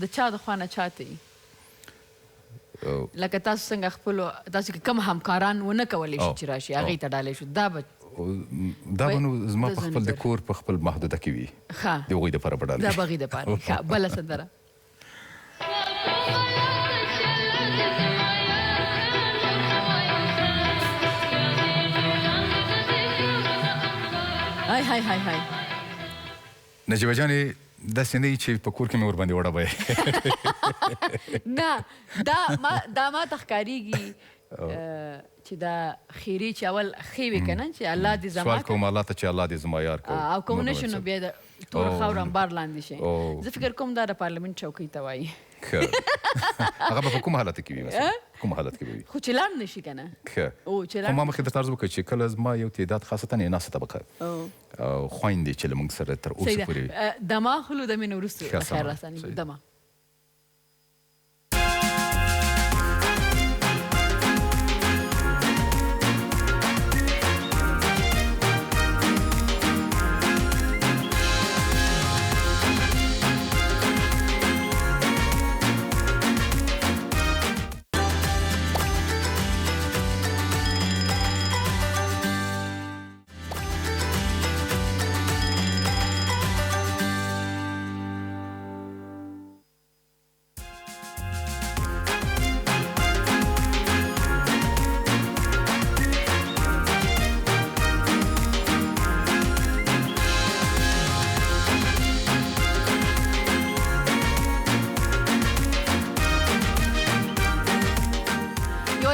د چا د خوا نه چاته وي لکه تاسو څنګه خپلو تاسو کې کم همکاران ونه کولی شي چې راشي هغې ته ډالۍ شو دا به نو زما په خپل د کور په خپل محدوده کې وي د هغوی دپاره به ډالۍ دا به هغې دپاره ښه بله سندره های های های های نجیبه جانې داسې نه وي چې په کور کې مې ورباندې وډبوې نه دا ما ته ښکارېږي چې دا خیري چې اول ښې وي که نه چې الله دې زما سوال کوم الله ته چې الله دې زما یار کړ او که ونه شو نو بیا د توره خاوره انبار لاندې شي زه فکر کوم دا د پارلمنټ چوکۍ ته وایي هغه به په کوم حالت کې وي مثلا کوم حالت کې به وي خو چې لاړ نه شي که نه خو ما مخکې درته عرض وکړه چې کله زما یو تعداد خاصتا ناسته طبقه خویندې چې له موږ سره تر اوسه پورې دمه خلو د مینې وروسته خیر راساني دمه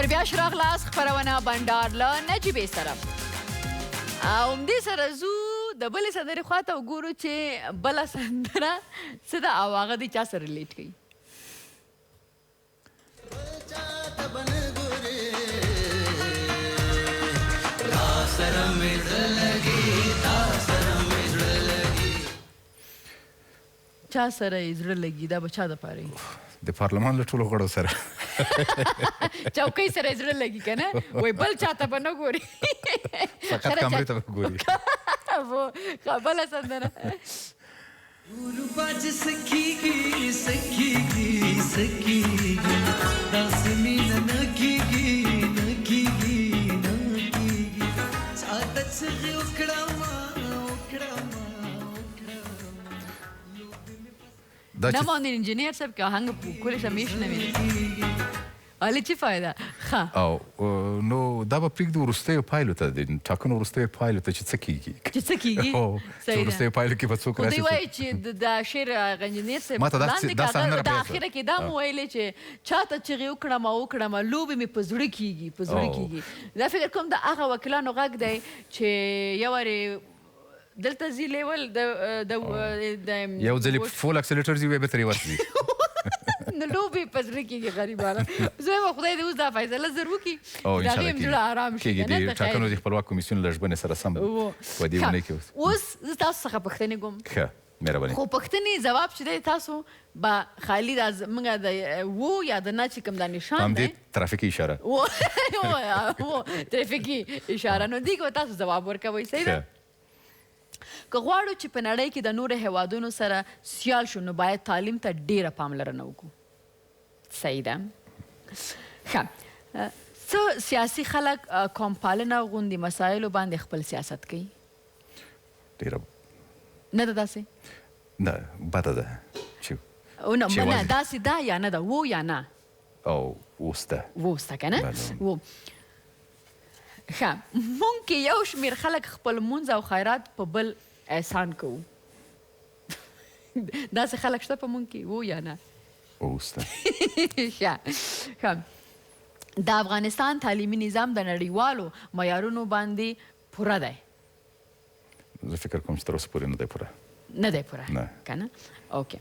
بیا شراغلاس خپرونه بنډار له نجیبې سره او همدې سره ځو د بلې سندرې خواته وګورو چې بله سندره څه ده او هغه دې چا سره ریلیټ کوي چا سره یې زړه لګي دا به چا دپاره وي د پارلمان له ټولو غړو سره چوکۍ سره یې زړه لګي که نه وایي بل چاته به نه ګوري فقط کمرې ته به ګوري بله سندره اروپا چې سکیږي سکیږي سکیږي داسې مینه نه کیږي نه کیږي نه کیږي چاته چغې وکړم نه باندې انجینیر صاحب که آهنگ کلش هم میشنوید حالا چی فایده؟ او نو دا به پرېږدو وروستیو پایلو ته د ټاکنو وروستیو پایلو ته چې څه کېږي چې څه کېږي چې وروستیو پایلو کې به څوک خو دوی وایي چې د شعر انجینیر صاحب لاندې د اخره کې دا مو ویلې چې چاته چغې وکړم لوبې مې په زړه کېږي په زړه کېږي دا فکر کوم د هغه وکیلانو غږ دی چې یو وارې دلته ځي لیول د یو ځلې فول اکسلیټر ځي وی به ترې ورځي نو لوبې په زړه کېږي غریبانه زه وایم خدای دې اوس دا فیصله زر وکړي او د هغې هم زړه ارام شي کېږي د ټاکنو د خپلواک کمیسیون له ژبنې سره سم په دې اونۍ کې اوس زه تاسو څخه پوښتنې کوم ښه مهرباني خو پوښتنې جواب چې دی تاسو به خالي دا زموږ د و یا د نه چې کوم دا نشان همدې دی ترافیکي اشاره ترافیکي اشاره نو دې کې تاسو ځواب ورکوئ صحیح ده که غواړو چې په نړۍ کې د نورو هیوادونو سره سیال شو نو باید تعلیم ته ډیره پاملرنه وکړو صحیح ده ښه څه سیاسي خلک قوم پالنه غوندې مسایلو باندې خپل سیاست کوي ډیره نه ده داسې نه بده ده چې نه داسې ده یا نه ده و یا نه او اوس ده اوس ده که نه و ښه مونږ کې یو شمېر خلک خپل مونځ او خیرات په بل احسان کوو داسې خلک شته په مونږ کې و یا نه اوس ده ښه د افغانستان تعلیمي نظام د نړیوالو معیارونو باندې پوره دی زه فکر کوم چې تر اوسه پورې نه دی پوره نه دی پوره نه که نه اوکې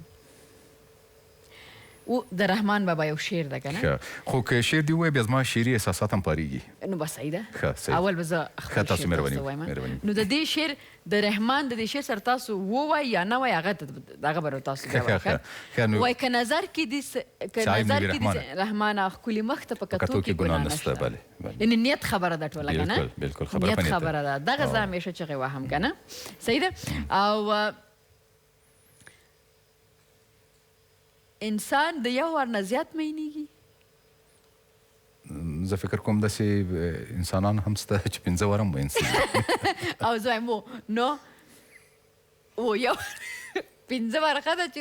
او د رحمان بابا یو شعر ده که نه خو که شعر دې ووایې بیا زما شعري احساسات هم پارېږي نو بس صحیح ده ښه صحیح اول به زه خپل تاسو شعر مهرباني وایم مهرباني نو د دې شعر د رحمان د دې شعر سره تاسو ووایئ یا نه وایئ هغه به تاسو جواب وایي که نظر کې دې رحمانه ښکلي مخ ته په کتو کې ګناه نشته یعنې نیت خبره ده ټوله که نه بلکل نیت خبره ده دغه زه همیشه چغې وهم که نه صحیح ده او انسان د یو وار نه زیات مینېږي زه فکر کوم داسې انسانان هم شته چې 5 واره هم مین شي او زه وایم نو یو 5 واره ښه ده چې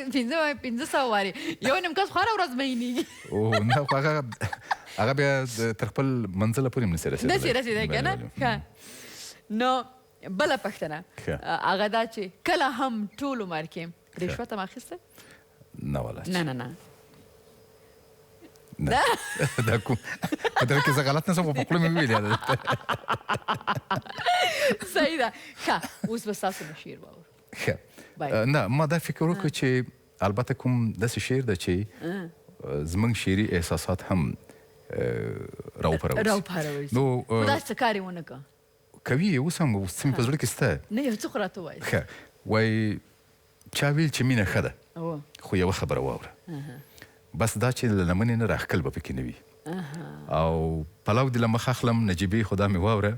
500 وارې یو نیم کس خو هره ورځ مینېږي نه خو هغه بیا تر خپل منزله پورې هم نسي رسېدلی نسي رسېدی که نه ښه نو بله پوښتنه هغه دا چې کله هم ټول عمر کې رشوت هم اخیسته نه والا نه نه نه دا کوم په دغه کې زه غلط نه شم په خوله مې وویل صحیح ده ښه اوس به ستاسو نه شعر واورو ښه نه ما دا فکر وکړو چې البته کوم داسې شعر ده چې زموږ شعري احساسات هم راوپاروي نو خو داسې څه کار یې ونه کړه کوي اوس هم اوس مې په زړه کې شته نه یو څه خو راته ووایه ښه وایي چا ویل چې مینه ښه ده خو یوه خبره واوره بس دا چې له لمنې نه راښکل به پکې نه وي او پلو دې له مخه اخلم نجیبې خو دا مې واوره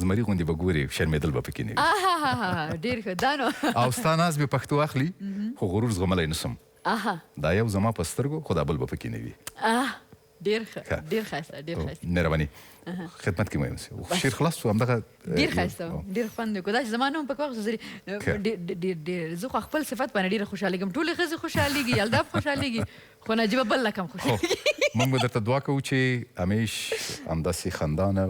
زمري غوندې به ګورې شرمېدل به پکې نه وي ډېر ښه دا نو او ستا ناز مې پښتو اخلي خو غرور زغملی نه شم دا یو زما په سترګو خو دا بل به پکې نه وي ډېر ښه ډېر ښایسته ډېر ښایسته مهرباني خدمت کې وایم شعر خلاص شو همدغه ډېر ښایسته ډېر خوند وکړو دا چې زما نه هم پکې واخیستو ډېر زه خو خپل صفت باندې ډېره خوشحالېږم ټولې ښځې خوشحالېږي یلدا خوشحالېږي خو نجیبه بل لکه هم خوشحالېږي موږ به درته دعا کوو چې همیش همداسې خندانه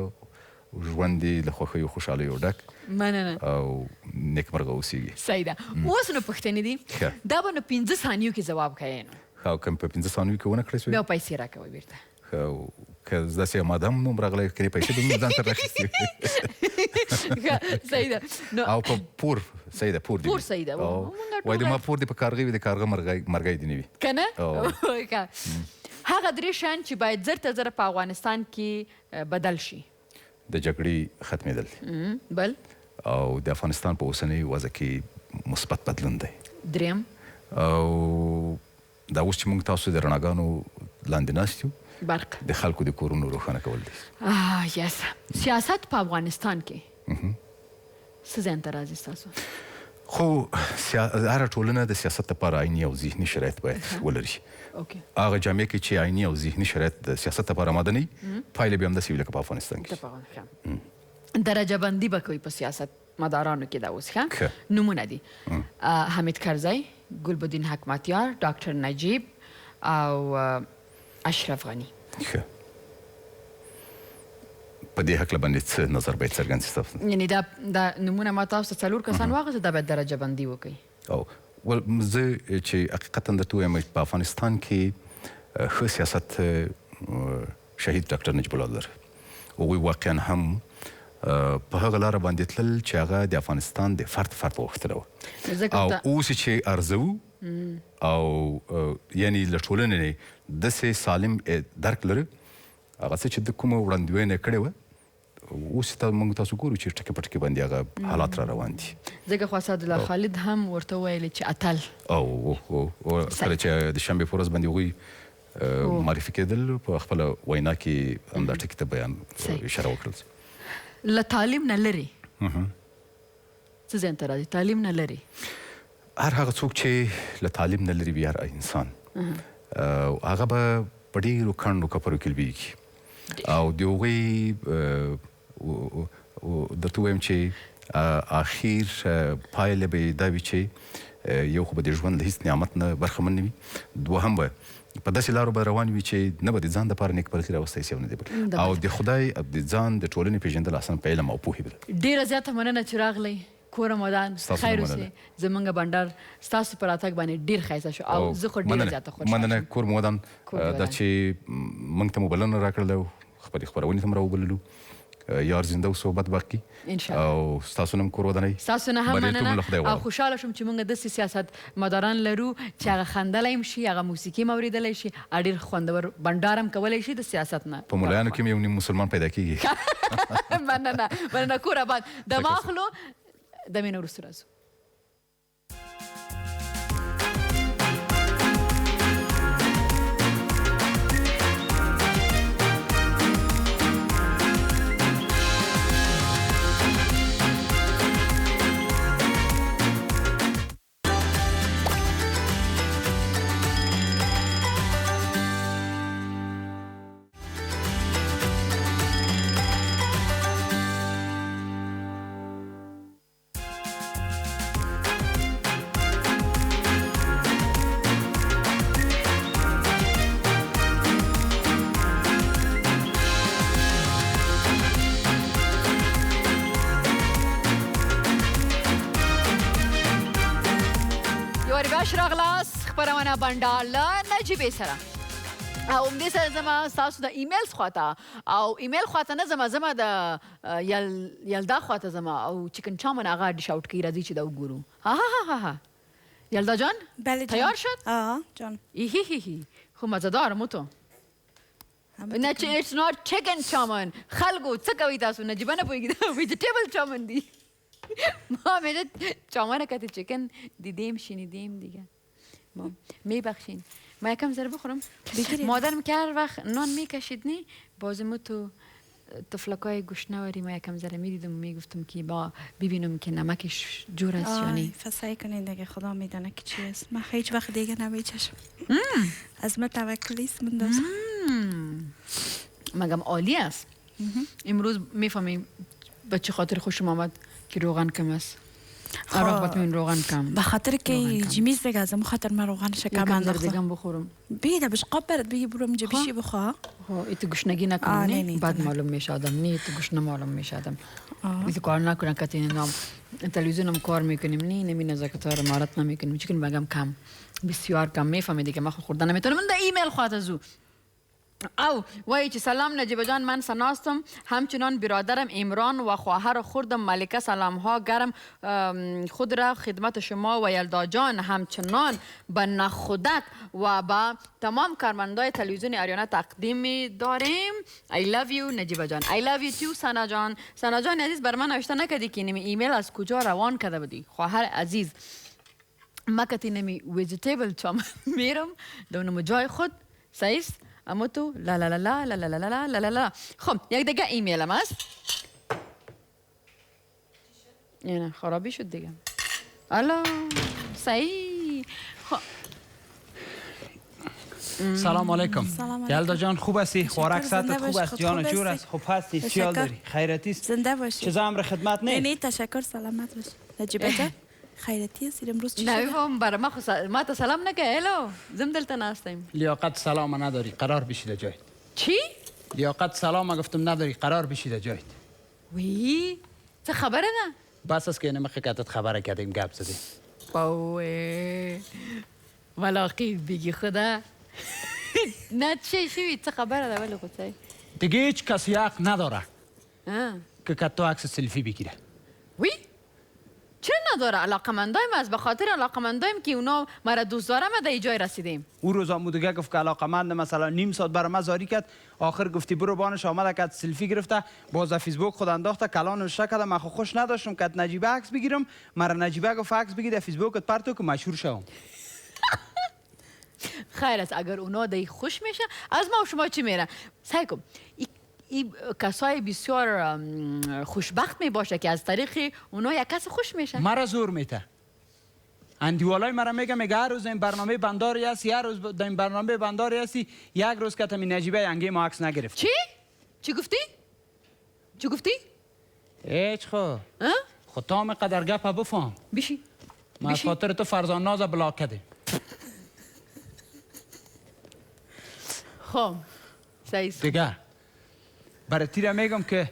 ژوند دې له خوښیو خوشحالیو ډک مننه او نیکمرغه اوسېږي صحیح ده اوس نو پوښتنې دي دا به نو 15 ثانیو کې ځواب کوې نو او که په 15 ثانیو کې ونه کړی شوې بیا پیسې راکوئ بیرته که داسې ماده هم نوم راغلی کنې پیسې به مې ځان سره راخیستې صحیح ده او په پور صحیح ده پور پور صحیح ده وایي د ما پور دې په کارغه وي د کارغه مرغۍ دې نه وي که نه هغه 3 شیان چې باید زر تر زره په افغانستان کې بدل شي د جګړې ختمېدل بل او د افغانستان په اوسنۍ وضع کې مثبت بدلون دی دریم او دا اوس چې موږ تاسو د رڼاګانو لاندې ناست یو برق د خلکو د کورونو روښانه کول دي یس سیاست په افغانستان کې څه ځان ته راځي ستاسو خو هره ټولنه د سیاست لپاره عیني او ذهني شرایط باید ولري هغه جامعه کې چې عیني او ذهني شرایط د سیاست لپاره آماده نه وي پایله به همداسې وي لکه په افغانستان کې درجه بندي به کوي په سیاست مدارانو کې دا اوس ښه نومونه دي حمید کرزی ګلبدین حکمتیار ډاکټر نجیب او اشرف غني ښه په دې هکله باندې څه نظر باید څرګند شي ستاسو یعنې دا نومونه ما تاسو ته 4 کسان واخیستل دا باید درجه بندي وکړي او ول زه چې حقیقتا درته وایم په افغانستان کې ښه سیاست شهید ډاکټر نجیب الله لري هغوی واقعا هم په هغه لاره باندې تلل چې هغه د افغانستان د فرد غوښتنه وه او اوس چې ارزو او یعنی له ټولنې نه داسې سالم درک لري هغه څه چې د کومه وړاندوینه کړې وه اوس موږ تاسو ګورو چې ټکي پټکي باندې هغه حالات را روان دي ځکه خو اسدالله خالد هم ورته ویلې چې اتل کله چې د شنبې په ورځ باندې هغوی معرفي کېدل په خپله وینا کې همدا ټکي ته بیان اشاره وکړل له تعلیم نه لرې څه ذهن ته راځي تعلیم نه لرې هر هغه څوک چې له تعلیم نه لري وي هر انسان هغه به په ډېرو کڼو کپرو کې لویږي او د هغوی درته ووایم چې اخیر پایله به یې دا وي چې یو خو به د ژوند له هېڅ نعمت نه برخمن نه وي دوهم به په داسې لارو به روان وي چې نه به د ځان دپاره نیکمرغي راوستی سي او نه د بل او د خدای د ځان د ټولنې پېژندل اسانه په علم او پوهې ده ډېره زیاته مننه چې راغلی کور مودان خیر اوسې زمونږ بنډار ستاسو په راتګ باندې ډېر ښایسته شو او زه خو ډېره زیاته خوشحاله مننه کور مودان دا چې موږ ته مو بلنه راکړله او خپلې خپرونې ته م راوبللو یار زنده و صحبت باقي او ستاسو نه هم کور ودانئ ستاسو نه هم مننه او خوشحاله شوم چې موږ داسې سیاست مداران لرو چې هغه خندلی هم شي هغه موسیقي هم اورېدلی شي ډېر خوندور بنډار هم کولی شي د سیاست نه په ملایانو کې هم یو نیم مسلمان پیدا کېږي مننه کور آباد دمه اخلو دمې نه وروسته راځو خپرونه بنډار له نجیبې سره او همدې سره زما ستاسو د ایمیلز خواته او ایمیل خواته نه زما د یلدا خواته زما او چکن چامن هغه ډیش اوټ کوي راځي چې دا وګورو ها یلدا جان تیار شد جان خو مزهدار مو تو نه چې اټس ناٹ چکن چامن خلکو څه کوي تاسو نجیبه نه پوهېږي دا ویجیټیبل چامن دی ما میگه چامن کتی چکن دیدیم شنیدیم دیگه میبخشین ما یکم ذره بخورم مادرم که هر وقت نان میکشیدنی بازمو تو تفلکای گوشنواری ما یکم ذره میدیدم و میگفتم که با ببینم که نمکش جور است یا نه فسای کنین دیگه خدا میدونه که چی است من هیچ وقت دیگه نمیچشم از من توکلیست من داشت مگم عالی است امروز میفهمیم به چه خاطر خوشم آمد که روغن کم است رغبت من روغن کم به خاطر که جمیز دیگه از خاطر من روغن شکم انداختم دیگه بخورم بیده بش قاب برد بگی برو اونجا بشی بخواه ایتو گوشنگی نکنه بعد معلوم میشه آدم نه ایتو گوشنه معلوم میشه آدم ایتو کار نکنه کتی نام تلویزیونم کار میکنیم نه نمی نزاکتار مهارت نمیکنیم چیکن بگم کم بسیار کم میفهمی دیگه من خوردن نمیتونم من در ایمیل خواهد زو او وای چې سلام نجیبه جان من سناستم همچنان برادرم عمران و خواهر خردم ملکه سلام ها گرم خود را خدمت شما و یلدا جان همچنان به نخودک و با تمام کارمندای تلویزیون آریانا تقدیم داریم I love you نجیبه جان I love you too سنا جان سنا جان عزیز بر من نوشته نکردی که نمی ایمیل از کجا روان کرده بودی خواهر عزیز ما کتی نمی ویجیتیبل چام میرم دونم جای خود سایست اما تو لا لا لا لا لا لا لا لا لا لا خب یک دیگه ایمیلم هست نه خرابی شد دیگه الا صحیح خب سلام علیکم یلدا جان خوب هستی خوراک ساعتت خوب است جان و جور است خوب هستی چیال داری خیرتی است زنده باشی چه امر خدمت نه نه تشکر سلامت باش نجیبه جان خیرتی است امروز چی شده؟ نمیفهم برای ما تا سلام نگه الو زم دلتا ناستیم لیاقت سلام نداری قرار بشید جایت چی؟ لیاقت سلام گفتم نداری قرار بشید جایت وی چه خبره نه؟ بس است که نمی خکتت خبره کردیم گپ زدیم باوی ملاقی بگی خدا نه چی چه خبره ده ولی خود دیگه هیچ کسی حق نداره که تو عکس سلفی بگیره وی؟ چرا نداره، علاقمندایم است، به خاطر علاقمندایم که اونا مرا دوست دارم در اینجای رسیدیم. او روزا مودگه گفت که علاقمند، مثلا نیم ساعت برای من زاری کرد، آخر گفتی برو بانش آمده که سلفی گرفته، باز فیسبوک خود انداخته، کلان نوشته کرده من خو خوش نداشتم که نجیبه عکس بگیرم، مرا نجیبه گفت عکس بگیر در فیسبوکت پرتو که مشهور شوم. خیر است، اگر اونا دی خوش میشه از ما و شما چی میره؟ سعی کن این کسای بسیار خوشبخت می باشه که از طریق اونا یک کس خوش میشه. مرا زور میته. اندیوالای مرا میگه هر روز این برنامه بنداری هستی، هر روز در این برنامه بنداری هستی، یک روز که تمی نجیبه ینگی ما عکس نگرفت. چی؟ چی گفتی؟ چی گفتی؟ هیچ خو. خود تا همه قدر گپ بفهم. بیشی. من از خاطر تو فرزان ناز بلاک کردیم. خب صحیح. دیگه برای تیره میگم که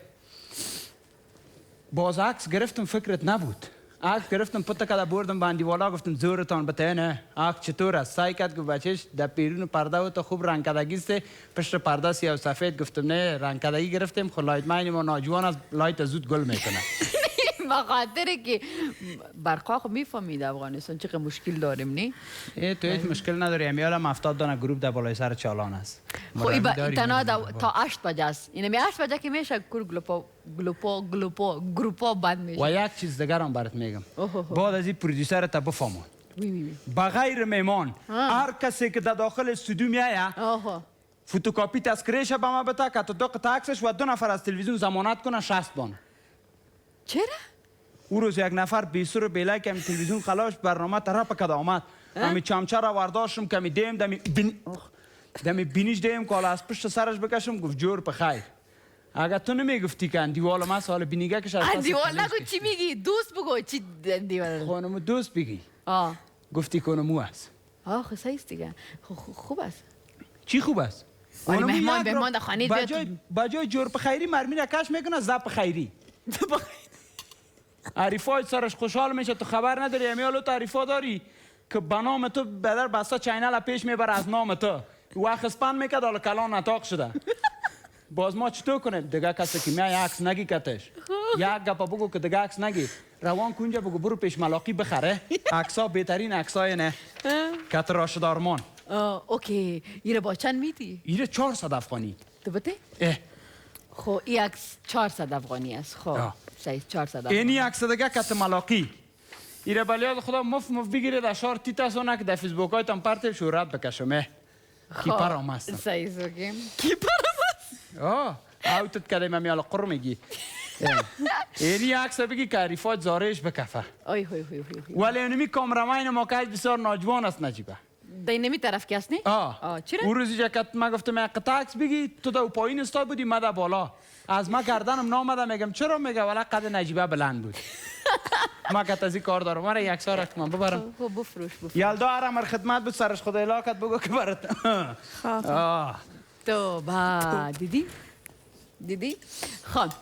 باز عکس گرفتم فکرت نبود. عکس گرفتم پتا کده بردم باندی والا گفتم زورتان بته نه عکس چطور است؟ سعی کرد که بچهش در پیرون پرده و تو خوب رنگ کدگی است، پشت پرده سیاه و سفید. گفتم نه رنگ کدگی گرفتیم، خب لایت ماین ما ناجوان از لایت زود گل میکنه. بخاطر که برقا خب میفهمید افغانستان چقدر مشکل داریم نی؟ تو هیچ مشکل نداری، امیالم 70 دانه گروپ در بالای سر چالان است. خب این تنها تا 8 بجه است. اینمی 8 بجه که میشه کور گروپا بند میشه. و یک چیز دیگر هم برات میگم، بعد از این پرودیوسر تا بفهمون بغیر میمان هر کسی که در داخل استودیو میایه فوتوکاپی تذکرهش به ما بده که تو دو قطعه عکسش و 2 نفر از تلویزیون ضمانت کنه 60 بان. چرا؟ او روز یک نفر بیسور و بیله که تلویزیون خلاش برنامه طرف کده آمد، همی چمچه را ورداشتم که می دیم دمی بینیش دیم که حالا از پشت سرش بکشم، گفت جور په خیر. اگر تو نمیگفتی که اندیوال من سال بینیگه کش از اندیوال نگو، چی میگی؟ دوست بگو. چی اندیوال؟ خانم دوست بگی. گفتی کنمو است. خب صحیح است دیگه. خوب است. چی خوب است؟ ولی مهمان در خانه بیاد بجای جور په خیری مرمی را کش میکنه زب په خیری. عریفای سرش خوشحال میشه، تو خبر نداری امیالو تعریفا داری که به نام تو بدر بسته چینل پیش میبره از نام تو وقت اسپن میکرد حالا کلان نتاق شده. باز ما چطور کنیم؟ دیگه کسی که میای عکس نگی کتش یک گپا بگو که دیگه عکس نگی، روان کنجا بگو برو پیش ملاقی بخره عکسا بهترین عکسای نه کت راشد آرمان. اوکی ایره با چند میدی؟ ایره 400 افغانی. تو بته؟ خب این عکس 400 افغانی است. خب صحیح 400 افغانی. اینی عکس دیگه کت ملاقی ایره بلیاد خدا مف بگیرید اشار تیتا سونه که در فیسبوک های تم پرتیب شورت بکشمه. کیپر هم هستم. صحیح سوگیم کیپر هم هست. اوتت کده من میالا قر میگی. اینی عکس بگی که عریفات زارش بکفه. ولی اینمی کامرمین ما که بسیار ناجوان است نجیبه. در نمی طرف که است نی؟ چرا؟ اون روزی که من گفتم یک قطعه عکس بگی تو در پایین استا بودی من در بالا. از ما گردنم نامده میگم چرا؟ میگه ولی قد نجیبه بلند بود. ما که تازی کار دارم من یک سارک من ببرم. بفروش. یلدا هرم خدمت بود سرش خدا علاقت بگو که برات. تو با دیدی؟ خب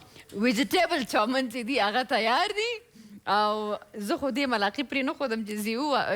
ویجیتیبل چامن دیدی هغه تیار دی او زه خو دې ملاقي پرې نه ښودم چې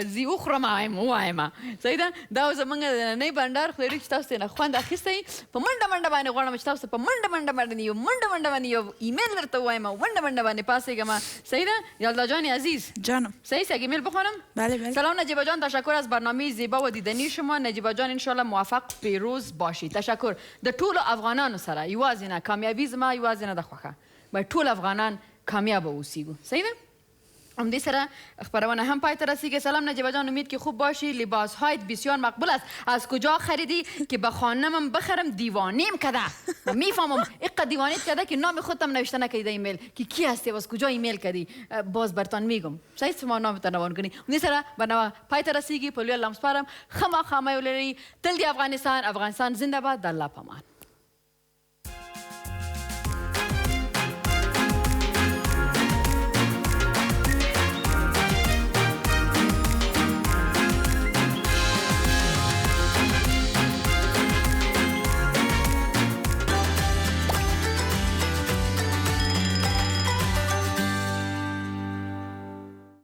زیو خورم وایم صحیح ده. دا زموږ د نننۍ بنډار خوري چې تاسو ترې نه خوند اخیستی په منډه باندې غواړم چې تاسو په منډه باندې یو ایمیل درته ووایم او منډه باندې پاڅېږم. صحیح ده یالدا جان عزیز؟ جانم. صحیح است ایمیل بخوانم؟ بله. سلام نجیبه جان، تشکر از برنامه زیبا و دیدنی شما. نجیبه جان انشالله موفق پیروز باشید. تشکر. د ټولو افغانانو سره یوازې نه کامیابي زما یوازې نه ده خوښه، باید ټول افغانان کامیاب اوسیږو. صحیح ده؟ همدی سره خبرونه هم پای رسیده. سلام نجیبه جان، امید که خوب باشی. لباس هایت بسیار مقبول است. از کجا خریدی که به خانمم بخرم؟ دیوانیم کده. میفهمم اقا دیوانیت کده که نام خودم نوشته نکردی ایمیل که کی هستی و از کجا ایمیل کردی. باز برتان میگم صحیح شما نامتان روان کنی. همدی سره برنامه پای رسیده. پلوی لمسپارم خما ولری تل دی افغانستان زنده باد. در الله پامان.